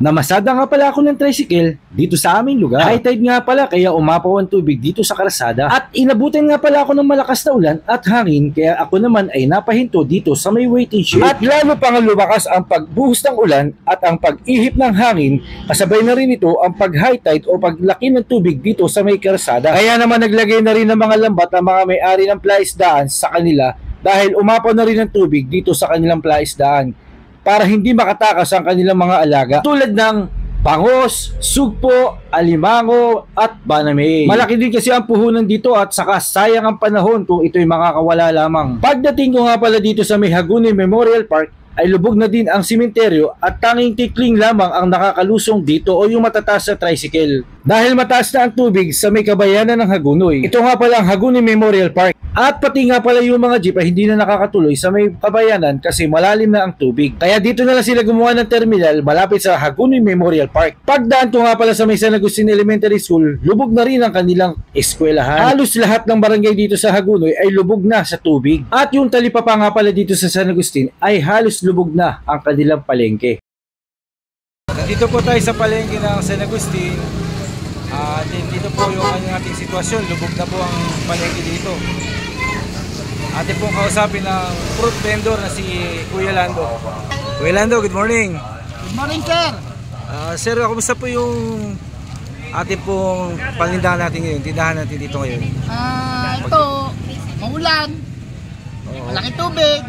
Namasada nga pala ako ng tricycle dito sa aming lugar. High tide nga pala kaya umapaw ang tubig dito sa kalsada. At inabutan nga pala ako ng malakas na ulan at hangin kaya ako naman ay napahinto dito sa may waiting shed. At lalo pang lumakas ang pagbuhos ng ulan at ang pag-ihip ng hangin. Kasabay na rin ito ang pag-high tide o paglaki ng tubig dito sa may kalsada. Kaya naman naglagay na rin ng mga lambat ang mga may-ari ng plaisdaan sa kanila dahil umapaw na rin ang tubig dito sa kanilang plaisdaan para hindi makatakas ang kanilang mga alaga tulad ng pangos, sugpo, alimango at baname. Malaki din kasi ang puhunan dito at saka sayang ang panahon kung ito'y makakawala lamang. Pagdating ko nga pala dito sa may Hagonoy Memorial Park ay lubog na din ang simenteryo at tanging tikling lamang ang nakakalusong dito o yung matataas na tricycle. Dahil mataas na ang tubig sa may kabayanan ng Hagonoy. Ito nga pala ang Hagonoy Memorial Park. At pati nga pala yung mga jeep ay hindi na nakakatuloy sa may kabayanan kasi malalim na ang tubig. Kaya dito na lang sila gumawa ng terminal malapit sa Hagonoy Memorial Park. Pagdaan ko nga pala sa may San Agustin Elementary School, lubog na rin ang kanilang eskwelahan. Halos lahat ng barangay dito sa Hagonoy ay lubog na sa tubig. At yung talipapa nga pala dito sa San Agustin ay halos lubog na ang kanilang palengke. Dito po tayo sa palengke ng San Agustin. Dito po yung ating sitwasyon, lubog na po ang palengke dito. Atin pong kausapin ng fruit vendor na si Kuya Lando. Kuya Lando, good morning. Good morning, sir. Sir, kumusta po yung ating pong panindahan natin ngayon, tindahan natin dito ngayon? Ito, maulan, malaki tubig,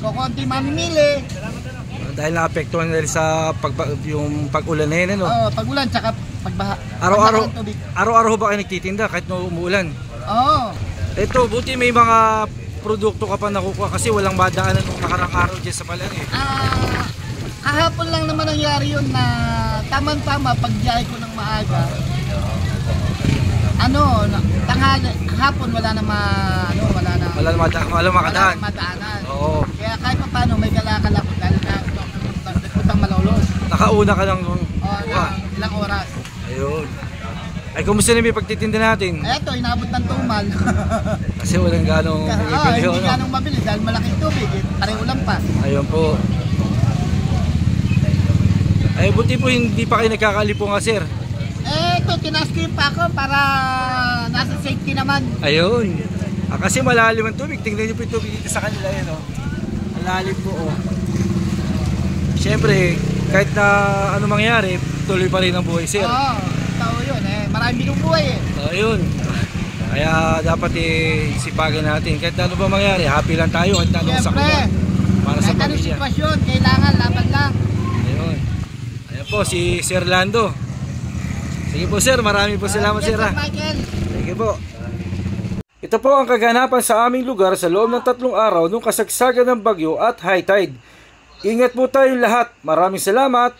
kukunti mamimili. Dahil naapektuhan na rin sa yung pag-ulan na yun, ano? Oo, pag-ulan, tsaka pagbaha. Araw-araw ba kayo nagtitinda kahit na umuulan? Oo. Ito, buti may mga produkto ka pa nakukuha kasi walang madaanan nung nakarang araw dyan sa palengke. Kahapon lang naman nangyari yun na tamang-tama pagbiyahe ko ng maaga. Tanghali, hapon wala na madaanan. Oo. Kaya kahit pa paano may kalakal ako dahil nagputang Malolos. Nakauna ka lang ilang oras. Ayun. Ay, kumusta na may pagtitinda natin? Eto, inabot ng tumal. Kasi walang ganong bibili. Hindi ganong mabili dahil malaking tubig. Pareho lang pa. Ayun po. Ay, buti po hindi pa kayo nagkakalipo nga, sir. Ito, tinaskip pa ako para nasa safety naman. Ayun. Kasi malalim ang tubig. Tingnan niyo po yung tubig dito sa kanila. Yan, malalim po. Siyempre, kahit na ano mangyari, tuloy pa rin ang buhay, sir. Tao yun. Maraming binubuhay Ayun. Kaya dapat sipagan natin. Kahit ano ba mangyari, happy lang tayo. Kahit ano sa kuwan. Para sa pamilya. Sitwasyon, kailangan laban lang. Ayun. Ayan po, si Sir Lando. Sige po, sir. Maraming po salamat, sir. Michael. Sige po. Ito po ang kaganapan sa aming lugar sa loob ng 3 araw nung kasagsagan ng bagyo at high tide. Ingat po tayong lahat. Maraming salamat.